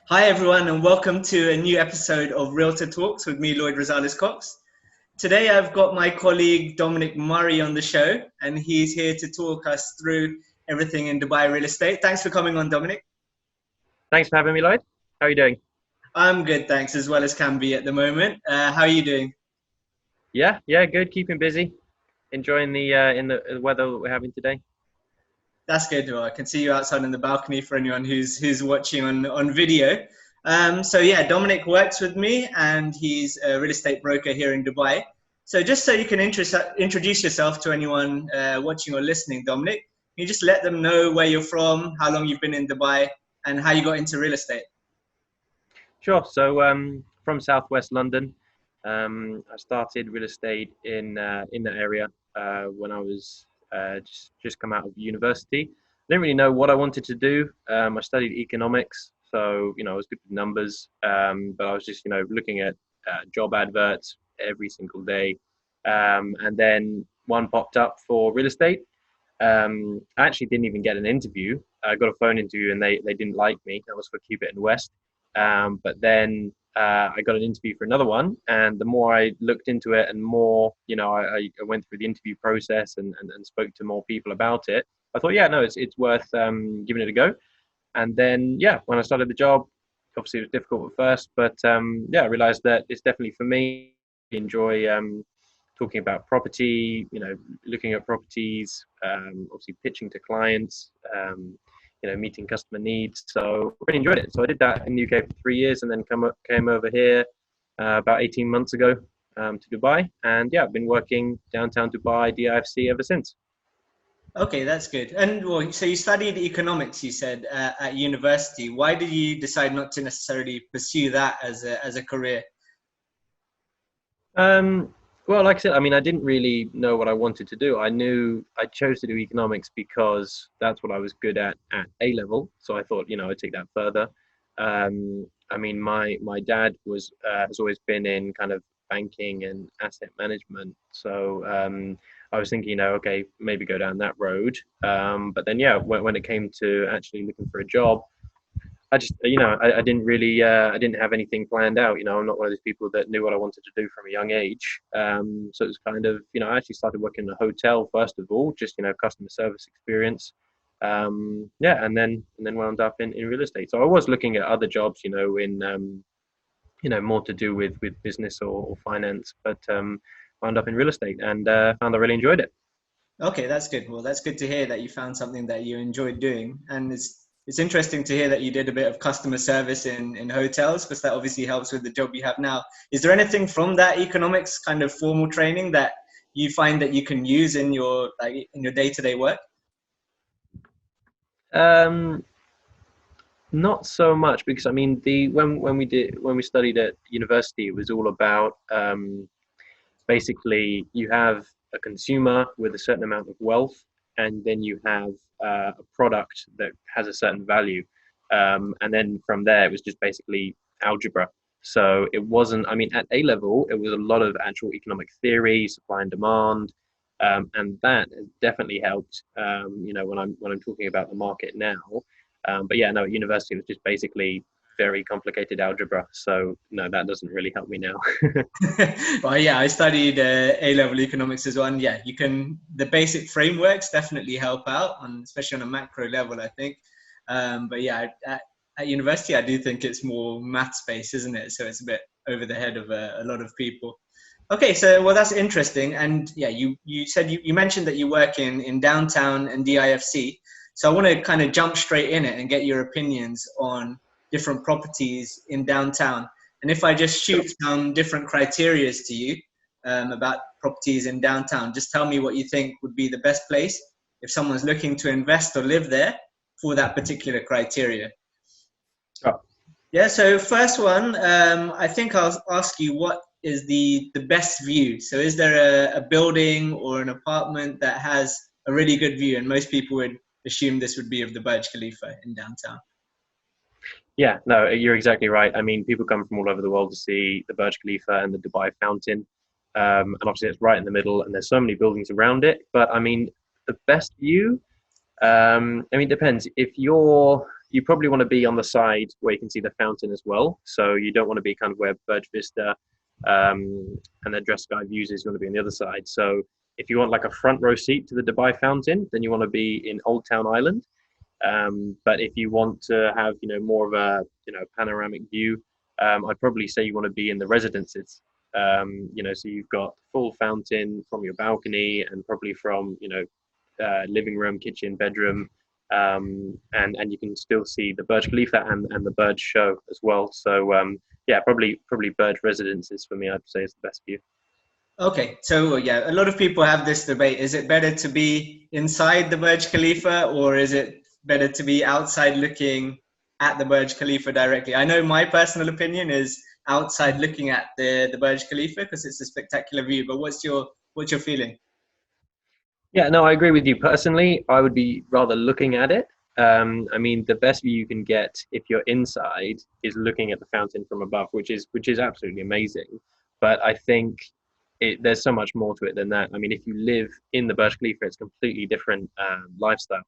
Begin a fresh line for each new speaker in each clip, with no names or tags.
Hi everyone and welcome to a new episode of Realtor Talks with me, Lloyd Rosales-cocks. Today I've got my colleague Dominic Murray on the show and he's here to talk us through everything in Dubai real estate. Thanks for coming on, Dominic.
Thanks for having me, Lloyd. How are you doing?
I'm good, thanks, as well as can be at the moment. How are you doing?
Yeah, good. Keeping busy. Enjoying the weather that we're having today.
That's good. Well, I can see you outside in the balcony for anyone who's watching on video. So yeah, Dominic works with me and he's a real estate broker here in Dubai. So just so you can introduce yourself to anyone watching or listening, Dominic, can you just let them know where you're from, how long you've been in Dubai, and how you got into real estate?
Sure. So from Southwest London, I started real estate in that area when I was just come out of university. I didn't really know what I wanted to do. I studied economics, so I was good with numbers, but I was just looking at job adverts every single day, and then one popped up for real estate. I actually didn't even get an interview. I got a phone interview and they didn't like me. That was for Cubit and West. But then I got an interview for another one, and the more I looked into it and more, I went through the interview process and spoke to more people about it. I thought, yeah, no, it's worth giving it a go. And then, yeah, when I started the job, obviously it was difficult at first, but yeah, I realized that it's definitely for me. I enjoy talking about property, looking at properties, obviously pitching to clients, meeting customer needs. So I really enjoyed it. So I did that in the UK for 3 years and then came over here about 18 months ago to Dubai. And yeah, I've been working downtown Dubai, DIFC ever since.
Okay, that's good. And well, so you studied economics, you said, at university. Why did you decide not to necessarily pursue that as a career?
Um, well, like I said, I mean, I didn't really know what I wanted to do. I knew I chose to do economics because that's what I was good at A level. So I thought, I'd take that further. I mean, my dad has always been in kind of banking and asset management. So I was thinking, okay, maybe go down that road. But then, yeah, when it came to actually looking for a job, I just, I didn't really, I didn't have anything planned out. I'm not one of those people that knew what I wanted to do from a young age. So it was kind of, I actually started working in a hotel first of all, just, customer service experience. Yeah, and then wound up in real estate. So I was looking at other jobs, in, more to do with business or finance, but wound up in real estate and found I really enjoyed it.
Okay, that's good. Well, that's good to hear that you found something that you enjoyed doing. And it's interesting to hear that you did a bit of customer service in hotels, because that obviously helps with the job you have now. Is there anything from that economics kind of formal training that you find that you can use in your day-to-day work?
Um, Not so much because I mean the when we studied at university, it was all about basically you have a consumer with a certain amount of wealth, and then you have a product that has a certain value, and then from there it was just basically algebra. So it wasn't. I mean, at A level, it was a lot of actual economic theory, supply and demand, and that has definitely helped. When I'm talking about the market now. But yeah, no, at university it was just basically very complicated algebra. So no, that doesn't really help me now.
Well, yeah, I studied A-level economics as well. And yeah, the basic frameworks definitely help out, especially on a macro level, I think. But yeah, at university, I do think it's more maths based, isn't it? So it's a bit over the head of a lot of people. Okay, so well, that's interesting. And yeah, you said you mentioned that you work in downtown and DIFC. So I want to kind of jump straight in it and get your opinions on different properties in downtown. And if I just shoot some different criterias to you about properties in downtown, just tell me what you think would be the best place if someone's looking to invest or live there for that particular criteria.
Oh,
Yeah, so first one, I think I'll ask you what is the best view. So is there a building or an apartment that has a really good view? And most people would assume this would be of the Burj Khalifa in downtown.
yeah, no, you're exactly right. I mean, people come from all over the world to see the Burj Khalifa and the Dubai Fountain, and obviously it's right in the middle, and there's so many buildings around it. But I mean, the best view. I mean, it depends. If you probably want to be on the side where you can see the fountain as well. So you don't want to be kind of where Burj Vista and the Dress Sky views is. You want to be on the other side. So if you want like a front row seat to the Dubai fountain, then you want to be in Old Town Island. But if you want to have, more of a, panoramic view, I'd probably say you want to be in the residences. So you've got full fountain from your balcony and probably from, living room, kitchen, bedroom, and you can still see the Burj Khalifa and the Burj show as well. So probably Burj residences for me, I'd say, is the best view.
Okay, so yeah, a lot of people have this debate. Is it better to be inside the Burj Khalifa, or is it better to be outside looking at the Burj Khalifa directly? I know my personal opinion is outside looking at the Burj Khalifa because it's a spectacular view, but what's your feeling?
Yeah, no, I agree with you. Personally, I would be rather looking at it. I mean, the best view you can get if you're inside is looking at the fountain from above, which is absolutely amazing. But I think there's so much more to it than that. I mean, if you live in the Burj Khalifa, it's completely different lifestyle.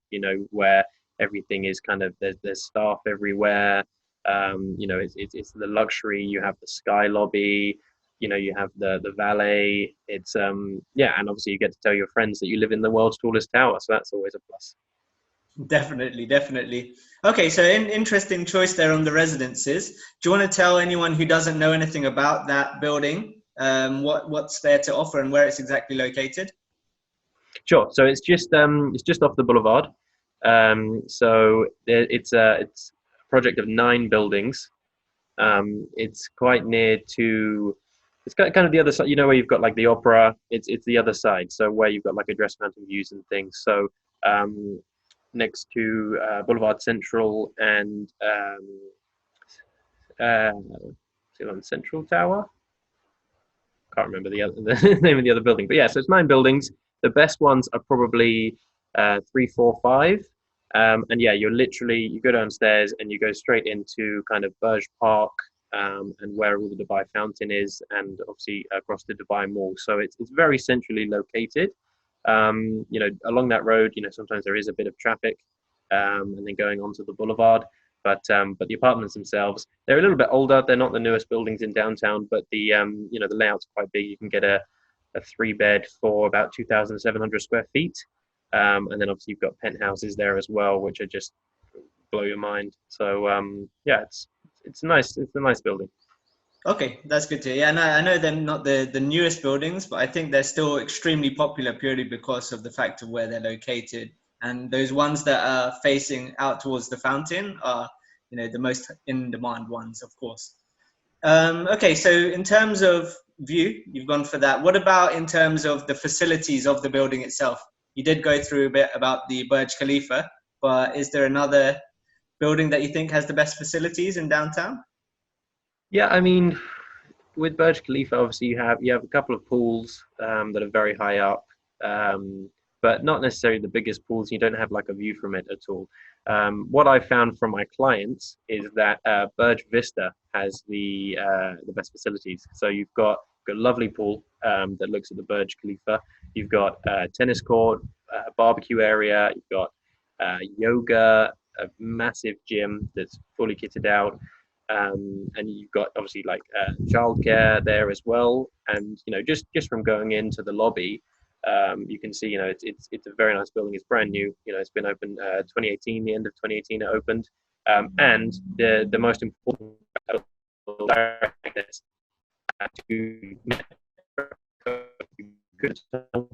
Where everything is kind of there's staff everywhere. It's the luxury. You have the sky lobby. You have the valet. It's and obviously you get to tell your friends that you live in the world's tallest tower, so that's always a plus.
Definitely. Okay, so interesting choice there on the residences. Do you want to tell anyone who doesn't know anything about that building what's there to offer and where it's exactly located?
Sure. So it's just off the boulevard. So it's a project of 9 buildings. It's quite near to. It's kind of the other side. Where you've got like the opera. It's the other side. So where you've got like address fountain views and things. So next to Boulevard Central and Central Tower. Can't remember the name of the other building, but yeah, so it's 9 buildings. The best ones are probably 3, 4, 5, and yeah, you go downstairs and you go straight into kind of Burj Park and where all the Dubai fountain is, and obviously across the Dubai Mall. So it's very centrally located. Along that road, sometimes there is a bit of traffic, and then going onto the boulevard. But the apartments themselves, they're a little bit older. They're not the newest buildings in downtown, but the layout's quite big. You can get a 3-bed for about 2,700 square feet, and then obviously you've got penthouses there as well, which are just blow your mind. So it's nice. It's a nice building.
Okay, that's good to hear. Yeah, and I know they're not the newest buildings, but I think they're still extremely popular purely because of the fact of where they're located. And those ones that are facing out towards the fountain are, the most in-demand ones, of course. Okay, so in terms of view, you've gone for that. What about in terms of the facilities of the building itself? You did go through a bit about the Burj Khalifa, but is there another building that you think has the best facilities in downtown?
Yeah, I mean, with Burj Khalifa, obviously you have a couple of pools that are very high up, but not necessarily the biggest pools. You don't have like a view from it at all. What I found from my clients is that Burj Vista has the best facilities. So you've got a lovely pool that looks at the Burj Khalifa. You've got a tennis court, a barbecue area. You've got yoga, a massive gym that's fully kitted out. And you've got obviously like childcare there as well. And just from going into the lobby, you can see it's a very nice building. It's brand new. It's been open 2018. The end of 2018 it opened. And the most important access to good on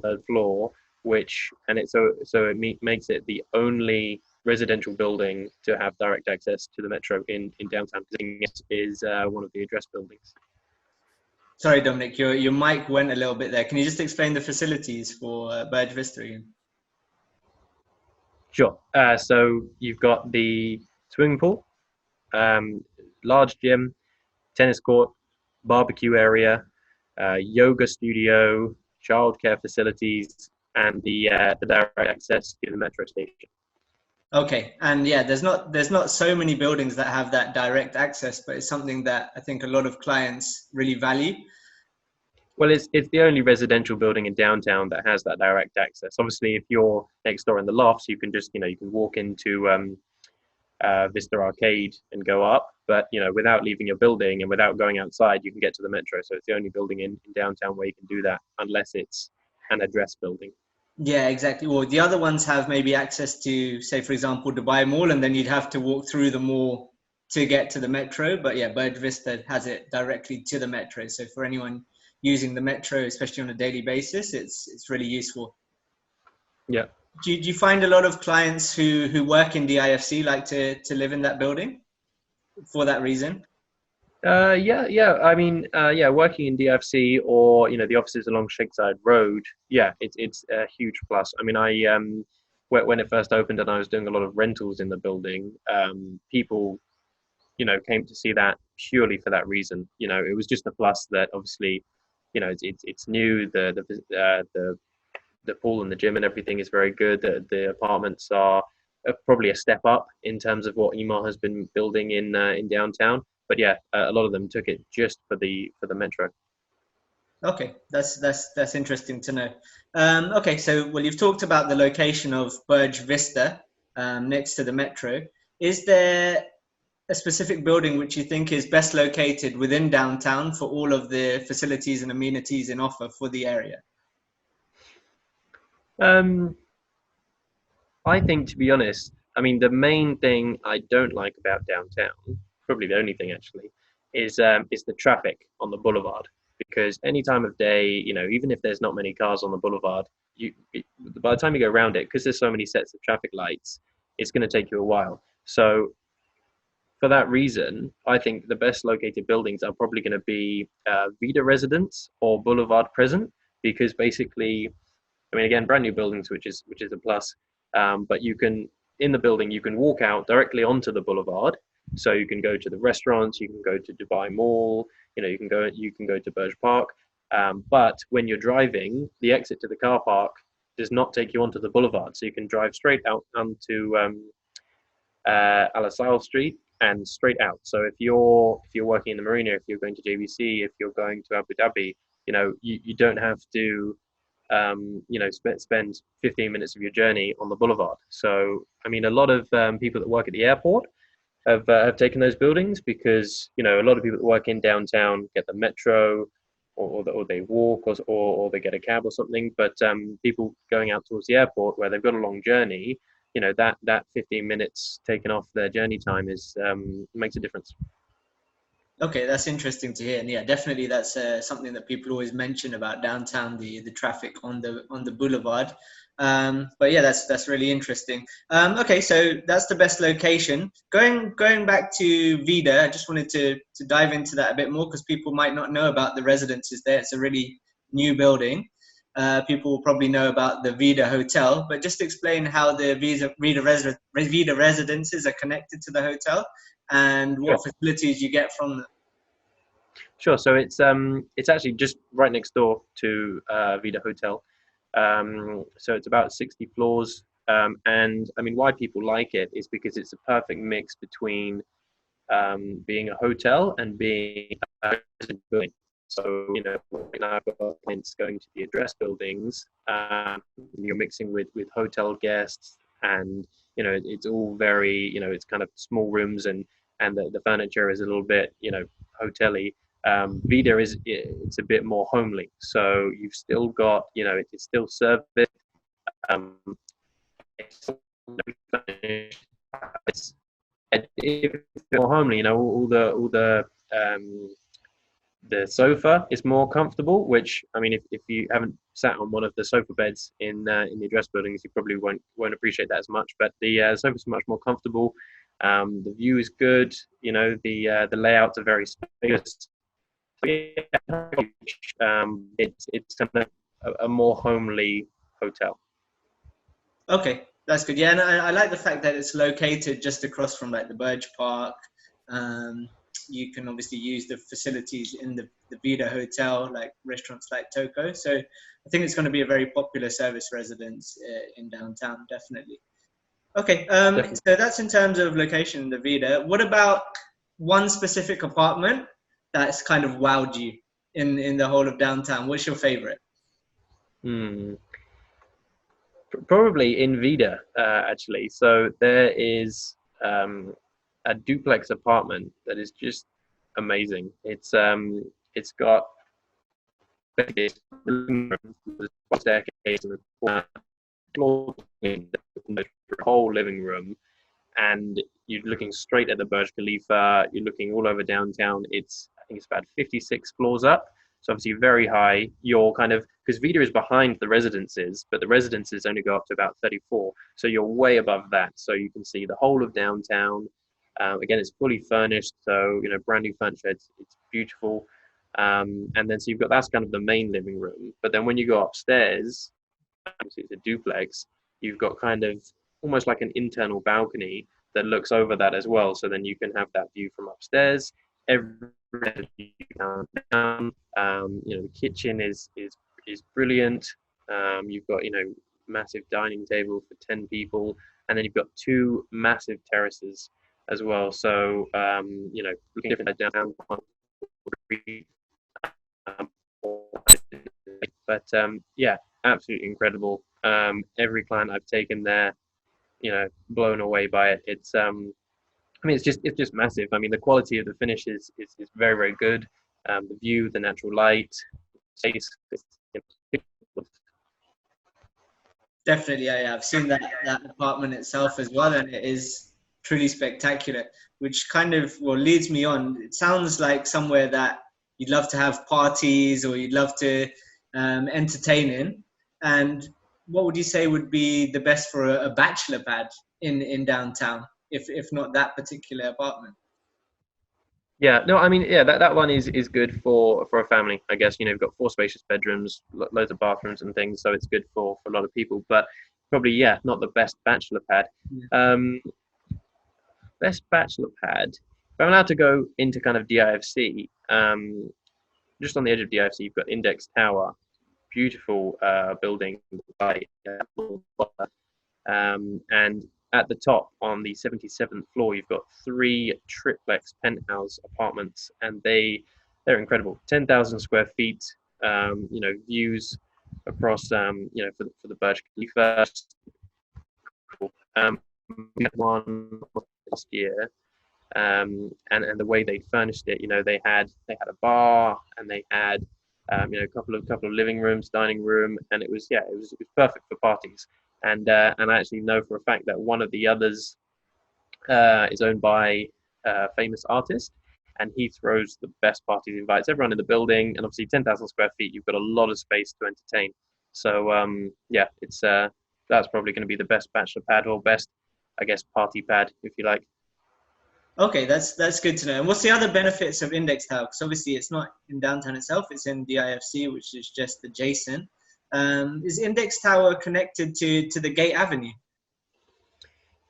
the floor, so it makes it the only residential building to have direct access to the metro in downtown. It is one of the address buildings.
Sorry, Dominic, your mic went a little bit there. Can you just explain the facilities for Burj Vista again?
Sure. So you've got the swimming pool, large gym, tennis court, barbecue area, yoga studio, childcare facilities, and the direct access to the metro station.
Okay, and yeah, there's not so many buildings that have that direct access, but it's something that I think a lot of clients really value.
Well, it's the only residential building in downtown that has that direct access. Obviously, if you're next door in the lofts, you can just you can walk into Vista Arcade and go up. But without leaving your building and without going outside, you can get to the metro. So it's the only building in downtown where you can do that, unless it's an address building.
Yeah, exactly. Well, the other ones have maybe access to, say, for example, Dubai Mall, and then you'd have to walk through the mall to get to the metro. But yeah, Bird Vista has it directly to the metro. So for anyone using the metro, especially on a daily basis, it's really useful.
Yeah.
Do you find a lot of clients who work in DIFC like to live in that building for that reason?
Yeah. I mean, working in DFC or the offices along Shakeside Road, yeah, it's a huge plus. I mean, when it first opened and I was doing a lot of rentals in the building, people came to see that purely for that reason. It was just a plus that obviously, it's new. The pool and the gym and everything is very good. The apartments are probably a step up in terms of what Emaar has been building in downtown. But yeah, a lot of them took it just for the metro.
Okay, that's interesting to know. Okay, so well, you've talked about the location of Burj Vista next to the metro. Is there a specific building which you think is best located within downtown for all of the facilities and amenities in offer for the area?
I think, to be honest, I mean, the main thing I don't like about downtown, probably the only thing actually, is the traffic on the boulevard. Because any time of day, even if there's not many cars on the boulevard, by the time you go around it, because there's so many sets of traffic lights, it's going to take you a while. So for that reason, I think the best located buildings are probably going to be Vida Residence or Boulevard Present, because basically, I mean, again, brand new buildings, which is a plus. But in the building, you can walk out directly onto the boulevard. So you can go to the restaurants, you can go to Dubai Mall, you can go to Burj Park. But when you're driving, the exit to the car park does not take you onto the boulevard. So you can drive straight out onto Al Asal Street and straight out. So if you're working in the marina, if you're going to JVC, if you're going to Abu Dhabi, you don't have to spend 15 minutes of your journey on the boulevard. So, I mean, a lot of people that work at the airport have taken those buildings because, a lot of people that work in downtown get the metro or they walk or they get a cab or something. But people going out towards the airport where they've got a long journey, that 15 minutes taken off their journey time makes a difference.
Okay, that's interesting to hear, and yeah, definitely that's something that people always mention about downtown, the traffic on the boulevard. But yeah, that's really interesting. Okay, so that's the best location. Going back to Vida, I just wanted to dive into that a bit more because people might not know about the residences there. It's a really new building. People will probably know about the Vida Hotel, but just explain how the Vida residences are connected to the hotel and what facilities you get from them.
Sure. So it's actually just right next door to Vida Hotel. So it's about 60 floors. And I mean, why people like it is because it's a perfect mix between being a hotel and being a resident building. So, when I've got clients going to the address buildings, you're mixing with hotel guests and, it's all very, it's kind of small rooms and the furniture is a little bit, hotel-y. Vida it's a bit more homely. So you've still got, it's still service. It's more homely, all the sofa is more comfortable, which, I mean, if you haven't sat on one of the sofa beds in the address buildings, you probably won't appreciate that as much. But the sofa's much more comfortable. The view is good. The layouts are very spacious. It's kind of a more homely hotel.
Okay, that's good. Yeah, and I like the fact that it's located just across from like the Burj Park. You can obviously use the facilities in the Vida Hotel, like restaurants like Toko. So I think it's going to be a very popular service residence in downtown, definitely. Okay, so that's in terms of location, the Vida. What about one specific apartment that's kind of wowed you in the whole of downtown? What's your favorite?
Probably in Vida, actually. So there is a duplex apartment that is just amazing. It's got basically a living room with a staircase and a floor, the whole living room, and you're looking straight at the Burj Khalifa. You're looking all over downtown. I think it's about 56 floors up. So obviously very high. You're kind of, because Vida is behind the residences, but the residences only go up to about 34. So you're way above that. So you can see the whole of downtown. Again, it's fully furnished. So, brand new furniture. It's beautiful. And then so that's kind of the main living room. But then when you go upstairs, obviously it's a duplex, you've got kind of almost like an internal balcony that looks over that as well. So then you can have that view from upstairs. Down. The kitchen is brilliant. You've got massive dining table for 10 people, and then you've got 2 massive terraces as well. So looking at down. But absolutely incredible. Every client I've taken there, blown away by it. It's just massive. I mean, the quality of the finish is very, very good. The view, the natural light, space.
Definitely, I've seen that apartment itself as well, and it is truly spectacular. Which kind of leads me on. It sounds like somewhere that you'd love to have parties or you'd love to entertain in. And what would you say would be the best for a bachelor pad in downtown, if not that particular apartment?
Yeah, no, I mean, that one is good for a family, I guess. You've got 4 spacious bedrooms, loads of bathrooms and things, so it's good for a lot of people. But probably, not the best bachelor pad. Yeah. Best bachelor pad. If I'm allowed to go into kind of DIFC, just on the edge of DIFC, you've got Index Tower, beautiful building by and at the top on the 77th floor, you've got 3 triplex penthouse apartments, and they're incredible. 10,000 square feet, views across, for the Burj Khalifa. We had one last year, and the way they furnished it, they had a bar, and they had a couple of living rooms, dining room, and it was perfect for parties. And I actually know for a fact that one of the others is owned by a famous artist, and he throws the best parties, invites everyone in the building, and obviously 10,000 square feet, you've got a lot of space to entertain. So it's that's probably going to be the best bachelor pad, or best, I guess, party pad, if you like.
Okay, that's good to know. And what's the other benefits of Index Tower? Because obviously it's not in downtown itself; it's in DIFC, which is just adjacent. Is Index Tower connected to the Gate Avenue?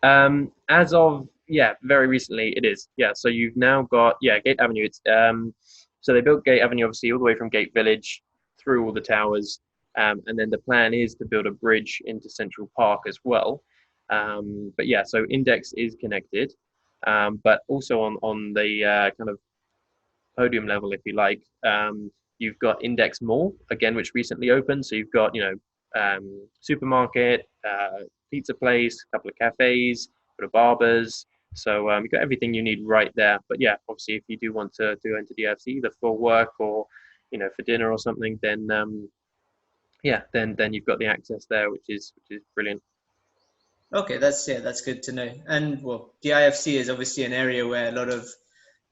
As of very recently, it is. Yeah, so you've now got Gate Avenue. It's so they built Gate Avenue obviously all the way from Gate Village through all the towers, and then the plan is to build a bridge into Central Park as well. But so Index is connected, but also on the kind of podium level, if you like. You've got Index Mall, again, which recently opened. So you've got, supermarket, pizza place, a couple of cafes, a bit of barbers. So you've got everything you need right there. But obviously, if you do want to go into DFC, either for work or, for dinner or something, then then you've got the access there, which is brilliant.
Okay, that's good to know. And DIFC is obviously an area where a lot of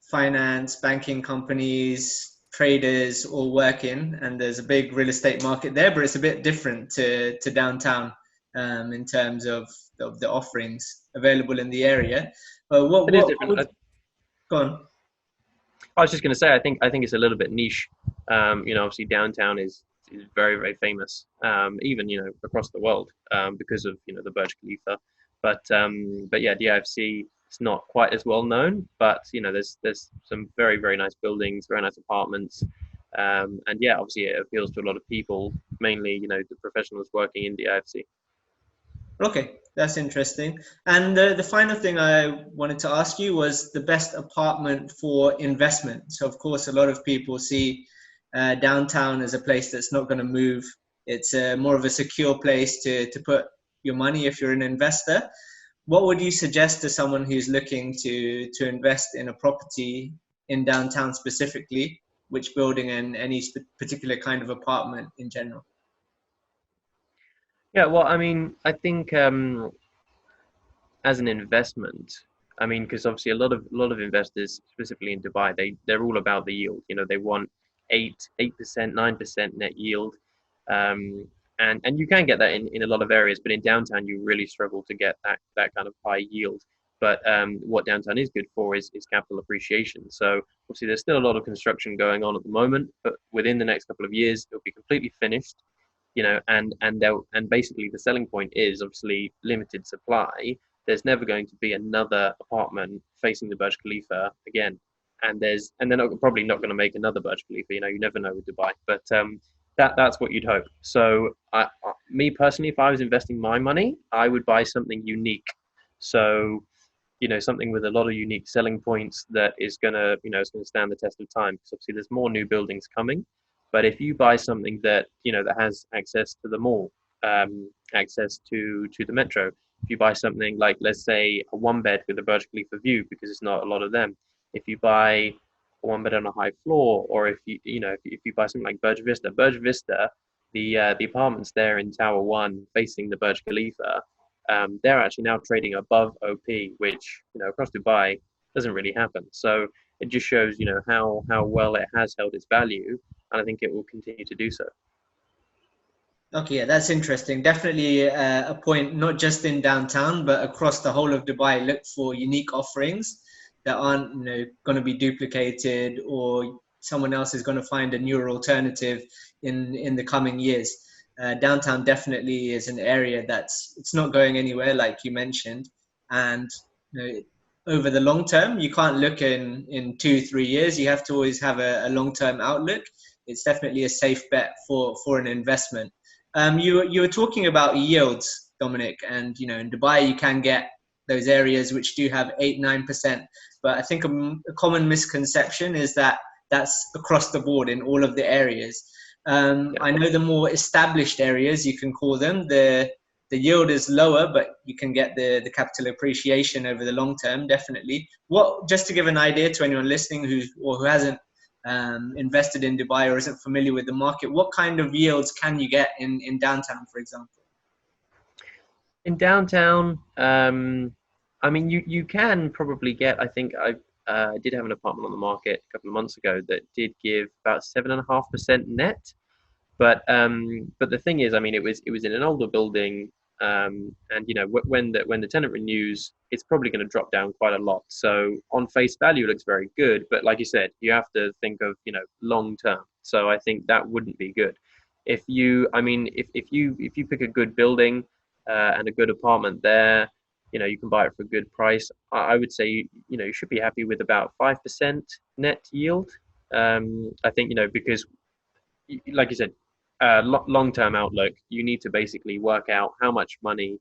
finance, banking companies, traders all work in, and there's a big real estate market there, but it's a bit different to downtown in terms of the offerings available in the area. But what
is different.
Go on.
I was just going to say, I think it's a little bit niche. Obviously downtown is very, very famous, even across the world, because of the Burj Khalifa. But DIFC, it's not quite as well known, but there's some very, very nice buildings, very nice apartments, and obviously it appeals to a lot of people, mainly the professionals working in DIFC.
Okay, that's interesting. And the final thing I wanted to ask you was the best apartment for investment. So of course, a lot of people see downtown as a place that's not going to move. It's more of a secure place to put your money if you're an investor. what would you suggest to someone who's looking to invest in a property in downtown specifically? Which building and any particular kind of apartment in general?
Yeah, well, I mean, I think as an investment, I mean, because obviously a lot of investors, specifically in Dubai, they're all about the yield. You know, they want 8%, 9% net yield, um, and you can get that in a lot of areas, but in downtown you really struggle to get that kind of high yield. But what downtown is good for is capital appreciation. So obviously there's still a lot of construction going on at the moment, but within the next couple of years it'll be completely finished. You know, and basically the selling point is obviously limited supply. There's never going to be another apartment facing the Burj Khalifa again, and they're probably not going to make another Burj Khalifa. You know, you never know with Dubai, but that's what you'd hope. So, me personally, if I was investing my money, I would buy something unique. So, you know, something with a lot of unique selling points that is gonna, you know, is gonna stand the test of time. Because obviously, there's more new buildings coming. But if you buy something that, you know, that has access to the mall, access to the metro, if you buy something like, let's say, a one bed with a Burj Khalifa view, because it's not a lot of them. If you buy a one bed on a high floor, or if you buy something like Burj Vista, the apartments there in Tower One facing the Burj Khalifa, they're actually now trading above OP, which, you know, across Dubai doesn't really happen. So it just shows, you know, how well it has held its value, and I think it will continue to do so.
Okay, yeah, that's interesting. Definitely a point, not just in downtown, but across the whole of Dubai. Look for unique offerings that aren't, you know, going to be duplicated, or someone else is going to find a newer alternative in the coming years. Downtown definitely is an area it's not going anywhere, like you mentioned, and you know, over the long term, you can't look in 2 3 years. You have to always have a long term outlook. It's definitely a safe bet for an investment. You were talking about yields, Dominic, and you know in Dubai you can get those areas which do have 8 9%. But I think a common misconception is that that's across the board in all of the areas.
Yeah.
I know the more established areas, you can call them, the yield is lower, but you can get the capital appreciation over the long term, definitely. What, just to give an idea to anyone listening who hasn't invested in Dubai or isn't familiar with the market, what kind of yields can you get in downtown, for example?
In downtown, I mean, you can probably get. I think I did have an apartment on the market a couple of months ago that did give about 7.5% net. But the thing is, I mean, it was in an older building, and you know, when the tenant renews, it's probably going to drop down quite a lot. So on face value, it looks very good, but like you said, you have to think of, you know, long term. So I think that wouldn't be good. I mean, if you pick a good building, and a good apartment there, you know, you can buy it for a good price. I would say, you know, you should be happy with about 5% net yield. I think, you know, because like you said, long-term outlook, you need to basically work out how much money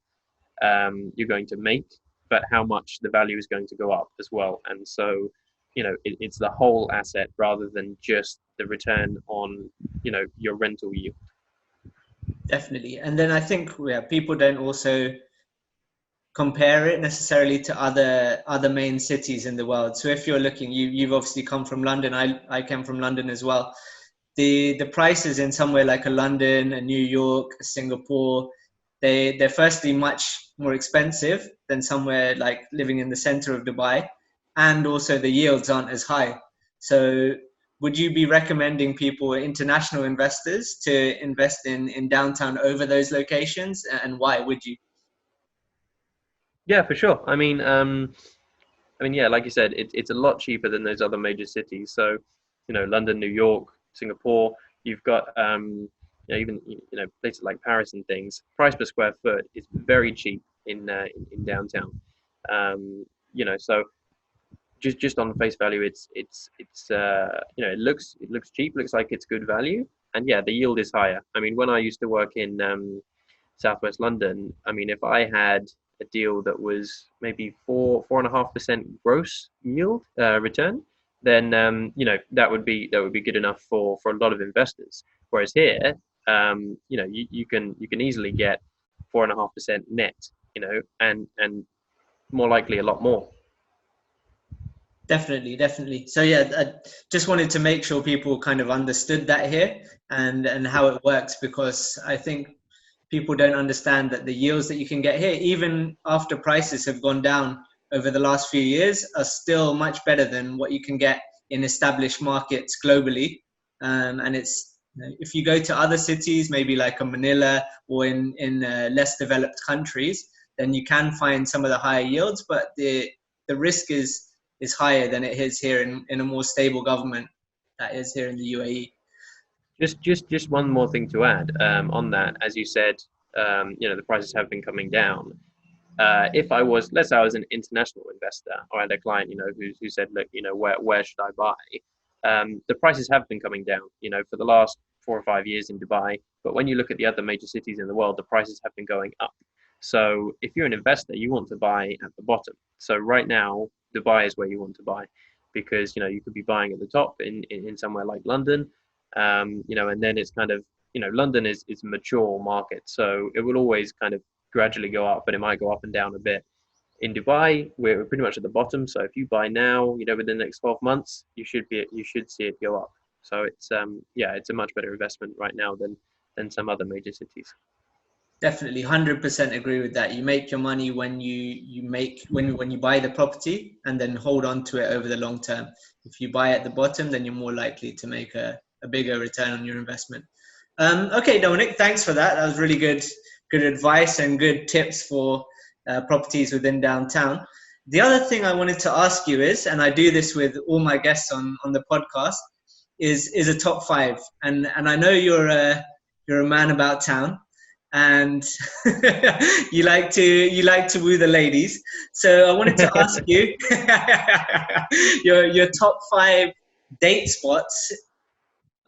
you're going to make, but how much the value is going to go up as well. And so, you know, it's the whole asset rather than just the return on, you know, your rental yield.
Definitely. And then I think, yeah, people don't also compare it necessarily to other main cities in the world. So if you're looking, you've obviously come from London. I came from London as well. The prices in somewhere like a London, a New York, a Singapore, they're firstly much more expensive than somewhere like living in the center of Dubai, and also the yields aren't as high. So would you be recommending people, international investors, to invest in downtown over those locations, and why would you?
Yeah, for sure. I mean, yeah, like you said, it's a lot cheaper than those other major cities. So, you know, London, New York, Singapore, you've got, you know, even, you know, places like Paris and things. Price per square foot is very cheap in downtown. You know, so just on face value, it's you know, it looks cheap, looks like it's good value, and yeah, the yield is higher. I mean, when I used to work in Southwest London, I mean, if I had a deal that was maybe 4.5% gross yield return, then you know, that would be good enough for a lot of investors. Whereas here, you know, you can easily get 4.5% net, you know, and more likely a lot more.
Definitely. So yeah, I just wanted to make sure people kind of understood that here and how it works, because I think people don't understand that the yields that you can get here, even after prices have gone down over the last few years, are still much better than what you can get in established markets globally. And it's, if you go to other cities, maybe like a Manila or in less developed countries, then you can find some of the higher yields, but the risk is higher than it is here in a more stable government that is here in the UAE.
Just one more thing to add on that. As you said, the prices have been coming down. If I was, let's say I was an international investor, or I had a client, who said, look, where should I buy? The prices have been coming down, for the last 4 or 5 years in Dubai. But when you look at the other major cities in the world, the prices have been going up. So if you're an investor, you want to buy at the bottom. So right now, Dubai is where you want to buy, because, you could be buying at the top in somewhere like London, and then it's kind of, London is a mature market. So it will always kind of gradually go up, but it might go up and down a bit. In Dubai, we're pretty much at the bottom. So if you buy now, within the next 12 months, you should see it go up. So it's it's a much better investment right now than some other major cities.
Definitely, 100% agree with that. You make your money when you buy the property and then hold on to it over the long term. If you buy at the bottom, then you're more likely to make a bigger return on your investment. Okay, Dominic, thanks for that. That was really good advice and good tips for properties within downtown. The other thing I wanted to ask you is, and I do this with all my guests on the podcast, is a top 5. And I know you're a man about town, and you like to woo the ladies. So I wanted to ask you your top 5 date spots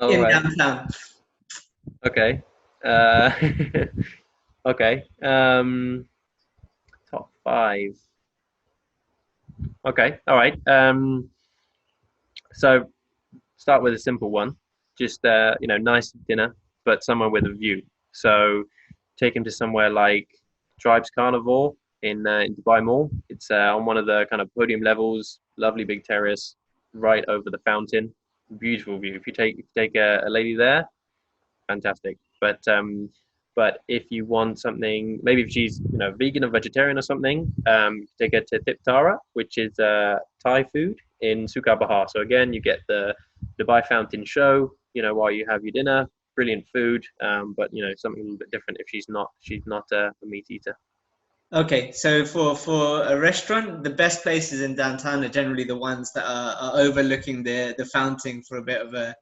in downtown.
Okay. Okay. Top 5. Okay. All right. So start with a simple one. Just nice dinner, but somewhere with a view. So take him to somewhere like Tribes Carnivore in Dubai Mall. It's on one of the kind of podium levels, lovely big terrace, right over the fountain. Beautiful view. If you take a lady there, fantastic. But if you want something, maybe if she's vegan or vegetarian or something, take her to Tiptara, which is Thai food in Souq Bahar. So again, you get the Dubai Fountain show, while you have your dinner. Brilliant food, but something a little bit different if she's not a meat eater.
Okay, so for a restaurant, the best places in downtown are generally the ones that are overlooking the fountain for a bit of a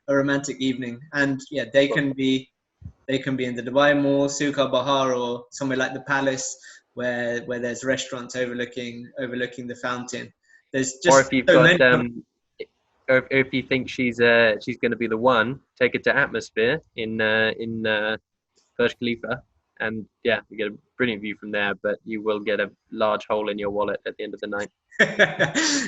romantic evening. And yeah, they can be in the Dubai Mall, Souq Bahar, or somewhere like the Palace, where there's restaurants overlooking the fountain. There's just,
or if you've got or if you think she's going to be the one, take her to Atmosphere in Burj Khalifa, and yeah, you get a brilliant view from there. But you will get a large hole in your wallet at the end of the night.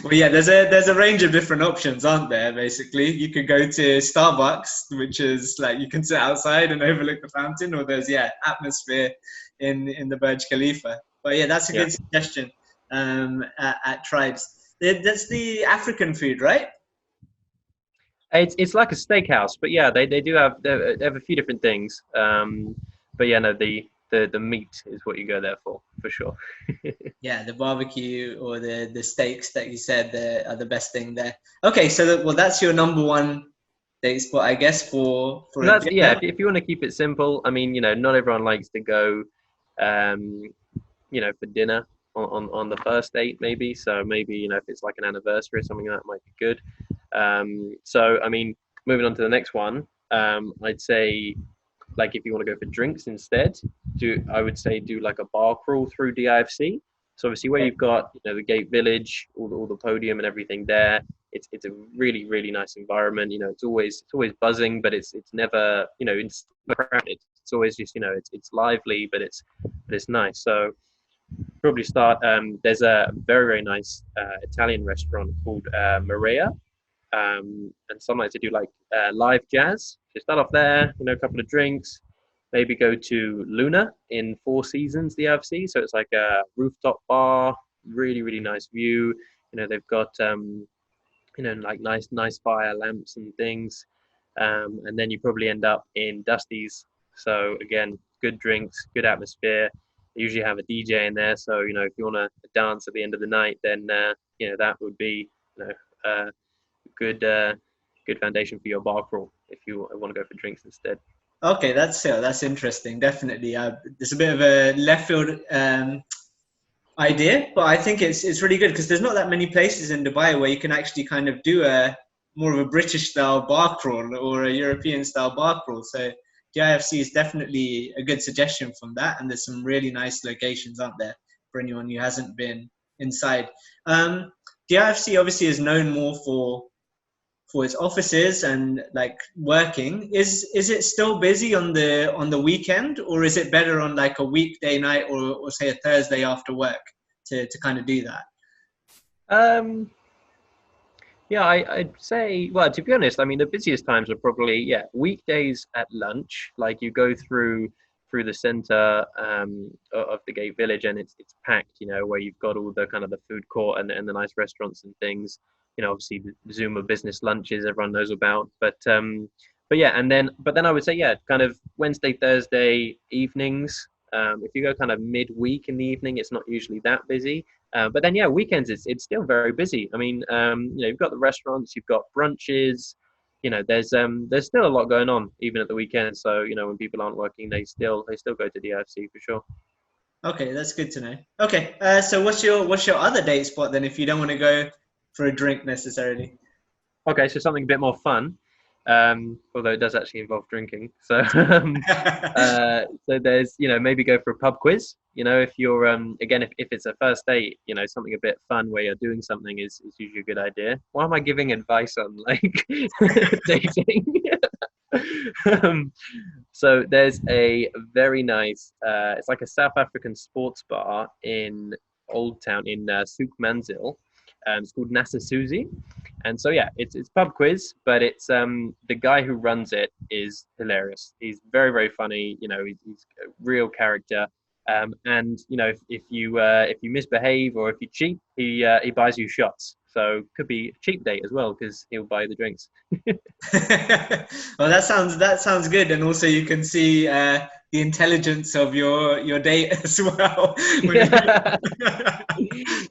Well, yeah, there's a range of different options, aren't there? Basically, you could go to Starbucks, which is like you can sit outside and overlook the fountain, or there's Atmosphere in the Burj Khalifa. But yeah, that's a good suggestion. At Tribes, that's the African food, right?
It's like a steakhouse, but yeah, they have a few different things. But yeah, no, the meat is what you go there for sure.
Yeah, the barbecue or the steaks that you said are the best thing there. Okay, so that's your number 1 date spot, I guess, for
if you want to keep it simple. I mean, not everyone likes to go, for dinner on the first date, maybe. So maybe if it's like an anniversary or something, that might be good. So I mean, moving on to the next one, I'd say, like, if you want to go for drinks instead, I would say do like a bar crawl through DIFC. So obviously where you've got the Gate Village, all the podium and everything there, it's a really, really nice environment. It's always buzzing, but it's never it's crowded. It's always just it's lively, but it's nice. So probably start. There's a very, very nice Italian restaurant called Maria. And some like to do like live jazz. So start off there, a couple of drinks, maybe go to Luna in Four Seasons, the DIFC. So it's like a rooftop bar, really, really nice view. They've got like nice fire lamps and things. And then you probably end up in Dusty's. So again, good drinks, good atmosphere. They usually have a DJ in there, so if you want to dance at the end of the night, then that would be a good foundation for your bar crawl if you want to go for drinks instead.
Okay, that's interesting. Definitely, it's a bit of a left field idea, but I think it's really good because there's not that many places in Dubai where you can actually kind of do a more of a British style bar crawl or a European style bar crawl. So DIFC is definitely a good suggestion from that, and there's some really nice locations out there for anyone who hasn't been inside. DIFC obviously is known more for its offices and like working. Is it still busy on the weekend, or is it better on like a weekday night or say a Thursday after work to kind of do that?
Yeah, I'd say, well, to be honest, I mean, the busiest times are probably, weekdays at lunch. Like you go through the center of the Gate Village, and it's packed, where you've got all the kind of the food court and the nice restaurants and things. Obviously the Zuma business lunches everyone knows about, but then I would say, kind of Wednesday, Thursday evenings. If you go kind of midweek in the evening, it's not usually that busy. But then, weekends, it's still very busy. I mean, you've got the restaurants, you've got brunches, there's still a lot going on even at the weekend. So, when people aren't working, they still go to DIFC for sure.
Okay, that's good to know. Okay, so what's your other date spot then, if you don't want to go for a drink necessarily?
Okay, so something a bit more fun. Although it does actually involve drinking. So, so there's, maybe go for a pub quiz. If you're, again, if it's a first date, something a bit fun where you're doing something is usually a good idea. Why am I giving advice on like dating? So there's a very nice, it's like a South African sports bar in Old Town in Souk Manzil. It's called Nasa Susie. And so, it's pub quiz, but it's the guy who runs it is hilarious. He's very, very funny. He's a real character. And if you misbehave or if you cheat, he buys you shots. So could be a cheap date as well because he'll buy the drinks.
Well, that sounds good, and also you can see the intelligence of your date as well.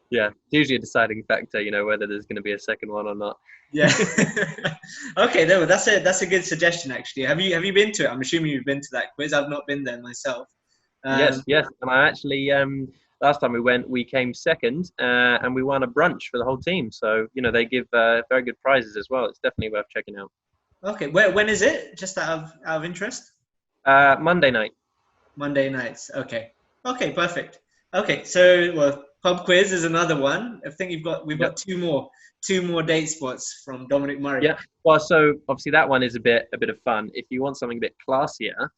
Yeah, it's usually a deciding factor, whether there's going to be a second one or not.
Yeah. Okay, that's a good suggestion actually. Have you been to it? I'm assuming you've been to that quiz. I've not been there myself.
Yes, and I actually last time we went, we came second, and we won a brunch for the whole team. So they give very good prizes as well. It's definitely worth checking out.
Okay, when is it? Just out of interest.
Monday night.
Monday nights. Okay, perfect. Okay, so pub quiz is another one. I think we've got two more date spots from Dominic Murray.
Yeah. Well, so obviously that one is a bit of fun. If you want something a bit classier,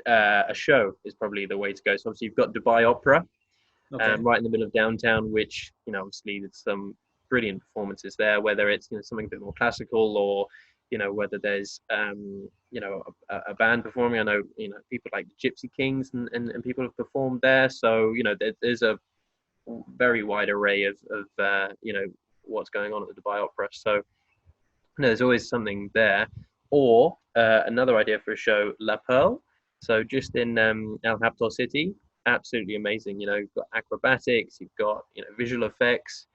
a show is probably the way to go. So obviously you've got Dubai Opera, right in the middle of downtown, which obviously there's some brilliant performances there. Whether it's something a bit more classical or whether there's a band performing. I know people like the Gypsy Kings and people have performed there. So there's a very wide array of what's going on at the Dubai Opera. So there's always something there. Or another idea for a show, La Pearl. So just in Al Habtoor City, absolutely amazing. You've got acrobatics, you've got visual effects.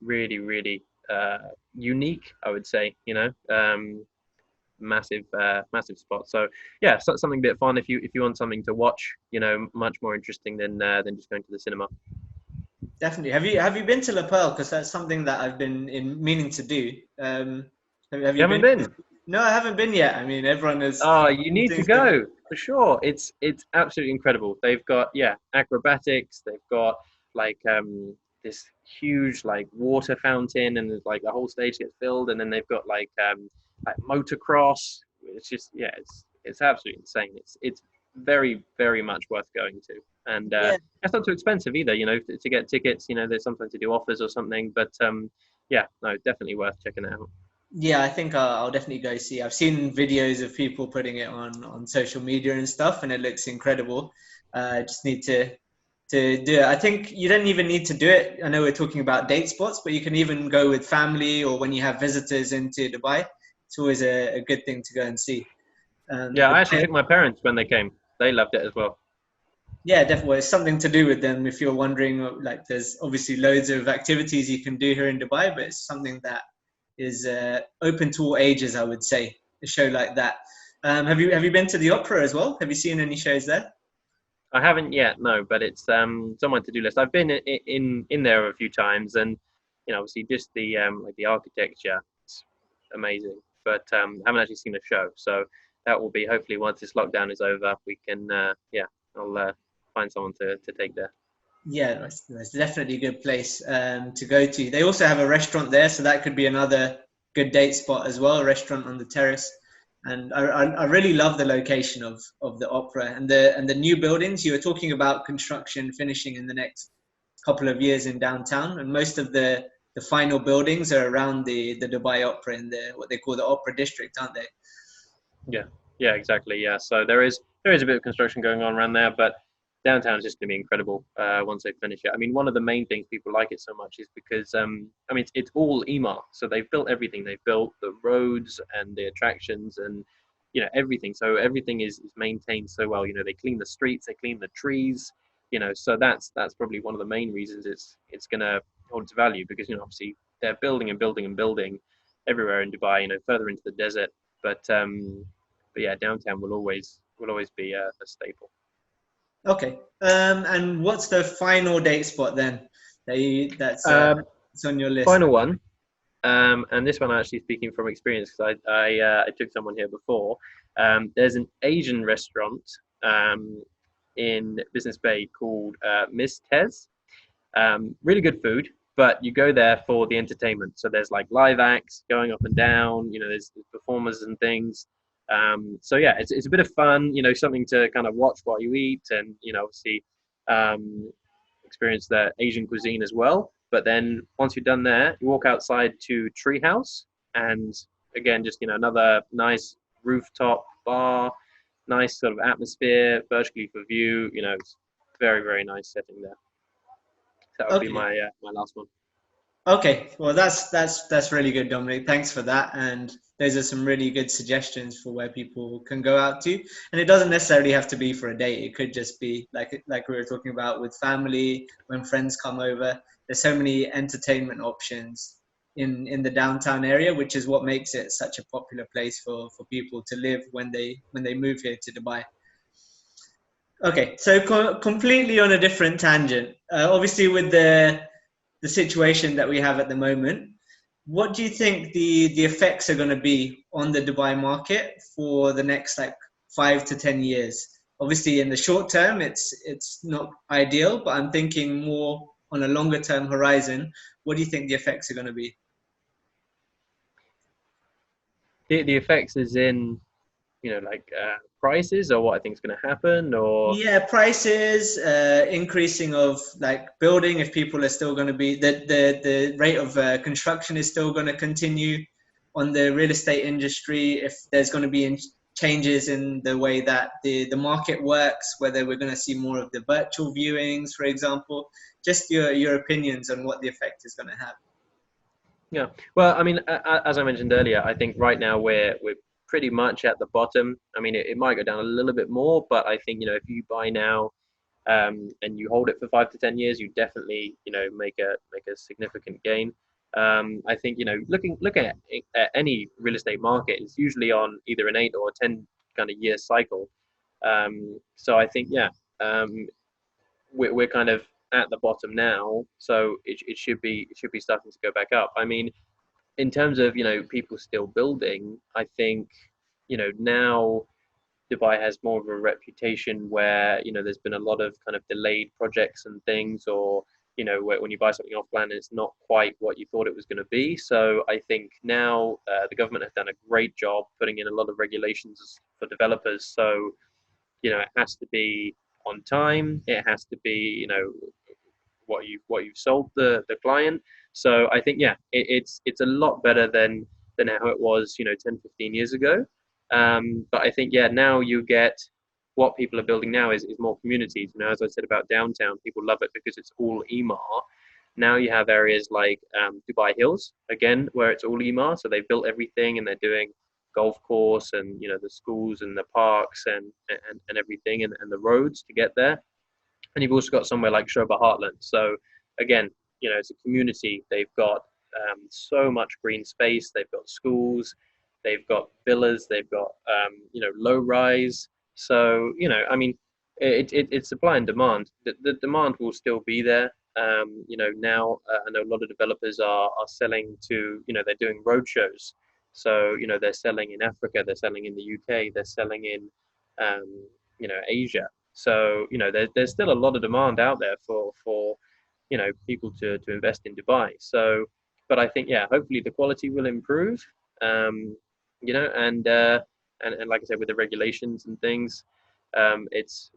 Really, really unique, I would say. Massive spot. So something a bit fun if you want something to watch. Much more interesting than just going to the cinema.
Definitely. Have you been to La Pearl? Because that's something that I've been meaning to do. Have you
haven't been?
No, I haven't been yet. I mean, everyone is.
Oh, you need to go for sure. It's absolutely incredible. They've got acrobatics. They've got like this huge like water fountain, and like the whole stage gets filled, and then they've got like motocross. It's just it's absolutely insane. It's very, very much worth going to, and it's not too expensive either. To get tickets, there's sometimes to do offers or something, but definitely worth checking it out.
Yeah, I think I'll definitely go see. I've seen videos of people putting it on social media and stuff, and it looks incredible. Just need to to do it. I think you don't even need to do it. I know we're talking about date spots, but you can even go with family or when you have visitors into Dubai. It's always a good thing to go and see.
Yeah, I actually
Dubai,
took my parents when they came. They loved it as well.
yeah, definitely. It's something to do with them. If you're wondering, like, there's obviously loads of activities you can do here in Dubai, but it's something that is open to all ages, I would say. A show like that. Have you been to the opera as well? Have you seen any shows there?
I haven't yet, no, but it's it's on my to-do list. I've been in there a few times, and obviously just the like the architecture, it's amazing. But haven't actually seen a show, so that will be hopefully once this lockdown is over, we can yeah, I'll find someone to take there.
Yeah, that's definitely a good place to go to. They also have a restaurant there, so that could be another good date spot as well. A restaurant on the terrace, and I really love the location of the opera and the new buildings. You were talking about construction finishing in the next couple of years in downtown, and most of the final buildings are around the Dubai Opera in the what they call the Opera District, aren't they?
Yeah, yeah, exactly. Yeah, so there is a bit of construction going on around there, but downtown is just going to be incredible once they finish it. I mean, one of the main things people like it so much is because I mean it's all EMAR, so they've built everything. They've built the roads and the attractions and everything. So everything is maintained so well. They clean the streets, they clean the trees. So that's probably one of the main reasons it's going to hold its value because obviously they're building and building and building everywhere in Dubai. Further into the desert, but yeah, downtown will always be a staple.
Okay. And what's the final date spot then? That's
Um,
it's on your list.
Final one, and this one I'm actually speaking from experience because I took someone here before. There's an Asian restaurant in Business Bay called Miss Tez. Really good food, but you go there for the entertainment. So there's like live acts going up and down. There's performers and things. So yeah, it's a bit of fun. Something to kind of watch while you eat, and obviously um, experience the Asian cuisine as well. But then once you're done there, you walk outside to Treehouse, and again, just another nice rooftop bar, nice sort of atmosphere, Burj Khalifa view. It's very very nice setting there. That would be
Okay.
my last one.
Okay, well that's really good, Dominic. Thanks for that. And those are some really good suggestions for where people can go out to. And it doesn't necessarily have to be for a date. It could just be like we were talking about with family, when friends come over. There's so many entertainment options in the downtown area, which is what makes it such a popular place for people to live when they move here to Dubai. Okay, so completely on a different tangent. Obviously, with the situation that we have at the moment, what do you think the effects are going to be on the Dubai market for the next like 5 to 10 years? Obviously, in the short term, it's not ideal, but I'm thinking more on a longer term horizon. What do you think the effects are going to be?
The effects is in like prices or what I think is going to happen or
Yeah, prices, increasing of like building. If people are still going to be the rate of construction is still going to continue on the real estate industry. If there's going to be changes in the way that the market works, whether we're going to see more of the virtual viewings, for example. Just your opinions on what the effect is going to have.
yeah. Well, I mean, as I mentioned earlier, I think right now we're pretty much at the bottom. I mean, it might go down a little bit more, but I think if you buy now and you hold it for 5 to 10 years, you definitely make a significant gain. I think looking at any real estate market, it's usually on either an 8 or 10 kind of year cycle. So I think we're kind of at the bottom now, so it should be starting to go back up. I mean, in terms of people still building, I think now Dubai has more of a reputation where there's been a lot of kind of delayed projects and things, or when you buy something off plan, it's not quite what you thought it was going to be. So I think now the government has done a great job putting in a lot of regulations for developers. So it has to be on time. It has to be what you've sold the client. So I think it's a lot better than how it was 10, 15 years ago. But I think now you get what people are building now is more communities. You know, as I said about downtown, people love it because it's all EMAR. Now you have areas like Dubai Hills, again, where it's all EMAR. So they've built everything and they're doing golf course and, you know, the schools and the parks and everything and the roads to get there. And you've also got somewhere like Shoba Heartland. So again, you know, it's a community. They've got so much green space. They've got schools. They've got villas. They've got, you know, low rise. So, you know, I mean, it's supply and demand. The demand will still be there. You know, now I know a lot of developers are selling to, you know, they're doing road shows. So, you know, they're selling in Africa, they're selling in the UK, they're selling in, you know, Asia. So, you know, there's still a lot of demand out there for you know, people to invest in Dubai. So, but I think, yeah, hopefully the quality will improve, you know, and like I said, with the regulations and things, it's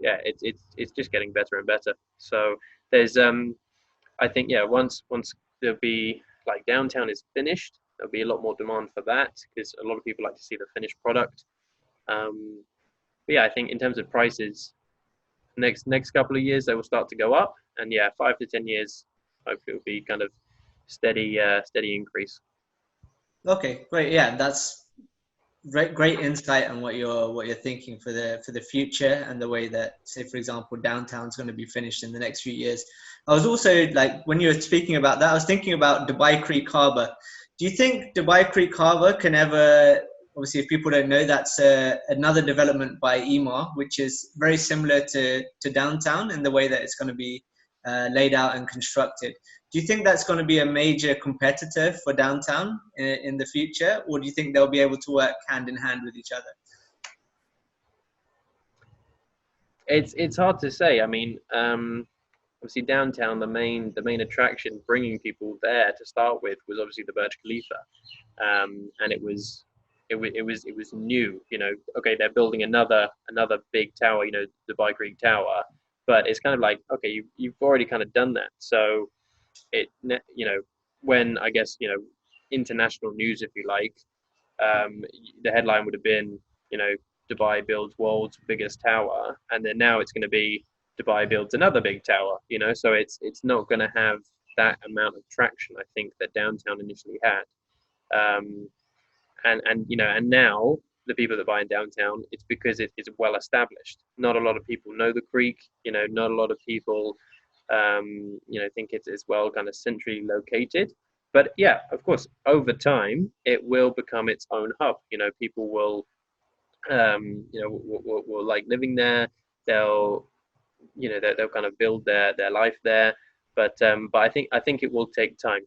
just getting better and better. So there's, I think, yeah, once there'll be like downtown is finished, there'll be a lot more demand for that because a lot of people like to see the finished product. But yeah, I think in terms of prices, next couple of years they will start to go up, and yeah, 5 to 10 years, hopefully it'll be kind of steady increase.
Okay, great. Yeah, that's great insight on what you're thinking for the future and the way that, say, for example, downtown's going to be finished in the next few years. I was also, like, when you were speaking about that, I was thinking about Dubai Creek Harbour. Do you think Dubai Creek Harbour can ever, obviously, if people don't know, that's another development by EMAR, which is very similar to downtown in the way that it's going to be laid out and constructed. Do you think that's going to be a major competitor for downtown in the future, or do you think they'll be able to work hand in hand with each other?
It's hard to say. I mean, obviously downtown, the main attraction bringing people there to start with was obviously the Burj Khalifa, and it was new. You know, okay, they're building another big tower. You know, the Dubai Creek Tower, but it's kind of like, okay, you've already kind of done that. So you know, when I guess, you know, international news, if you like, the headline would have been, you know, Dubai builds world's biggest tower, and then now it's going to be Dubai builds another big tower. You know, so it's not going to have that amount of traction, I think, that downtown initially had. And you know, and now the people that buy in downtown, it's because it is well established. Not a lot of people know the creek. You know, not a lot of people you know, think it's as well kind of centrally located. But yeah, of course, over time, it will become its own hub. You know, people will, you know, will like living there. They'll, you know, they'll kind of build their life there. But I think it will take time.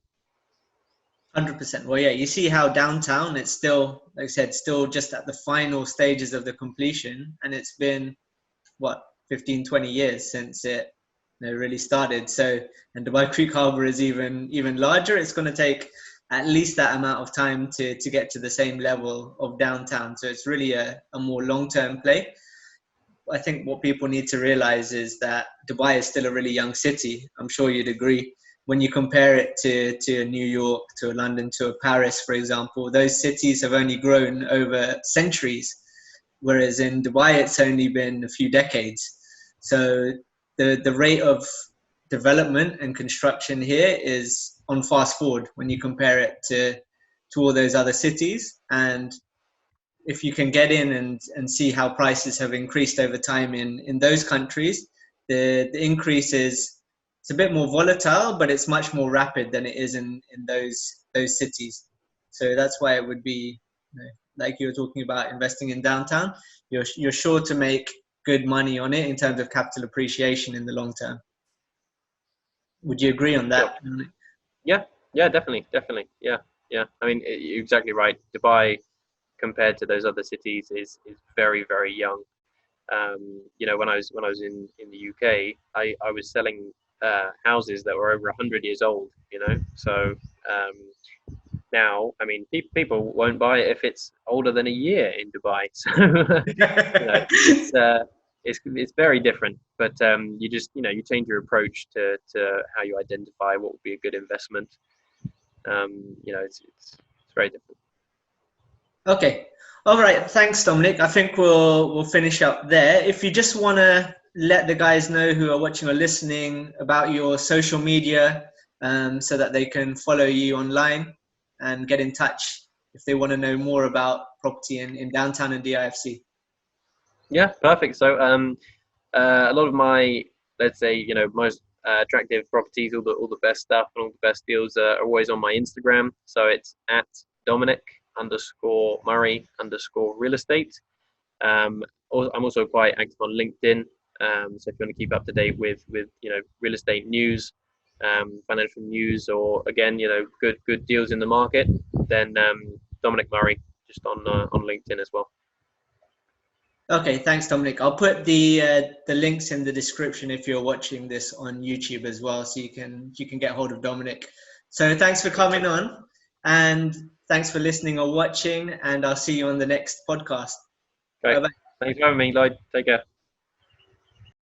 100%. Well, yeah, you see how downtown, it's still, like I said, still just at the final stages of the completion, and it's been what, 15, 20 years since it, you know, really started. So, and Dubai Creek Harbour is even larger. It's going to take at least that amount of time to get to the same level of downtown. So it's really a more long-term play. I think what people need to realize is that Dubai is still a really young city. I'm sure you'd agree. When you compare it to New York, to a London, to a Paris, for example, those cities have only grown over centuries, whereas in Dubai, it's only been a few decades. So the rate of development and construction here is on fast forward when you compare it to all those other cities. And if you can get in and see how prices have increased over time in those countries, the increase is, it's a bit more volatile, but it's much more rapid than it is in those cities. So that's why it would be, you know, like you were talking about investing in downtown, you're sure to make good money on it in terms of capital appreciation in the long term. Would you agree on that?
Sure. Yeah, definitely, yeah. I mean, you're exactly right. Dubai, compared to those other cities, is very, very young. You know, when I was in the UK, I was selling houses that were over 100 years old. You know, so now, I mean, people won't buy it if it's older than a year in Dubai. So you know, it's very different. But you just, you know, you change your approach to how you identify what would be a good investment. You know, it's very different.
Okay. All right. Thanks, Dominic. I think we'll finish up there. If you just want to let the guys know who are watching or listening about your social media, so that they can follow you online and get in touch if they want to know more about property in downtown and DIFC.
Yeah, perfect. So a lot of my, let's say, most attractive properties, all the best stuff and all the best deals are always on my Instagram. So it's at Dominic_Murray_real estate. I'm also quite active on LinkedIn. So if you want to keep up to date with real estate news, financial news, or again good deals in the market, then Dominic Murray just on LinkedIn as well.
Okay, thanks, Dominic. I'll put the links in the description if you're watching this on YouTube as well, so you can get hold of Dominic. So thanks for coming on, and thanks for listening or watching, and I'll see you on the next podcast.
Great.
Bye bye.
Thanks for having me, Lloyd. Take care.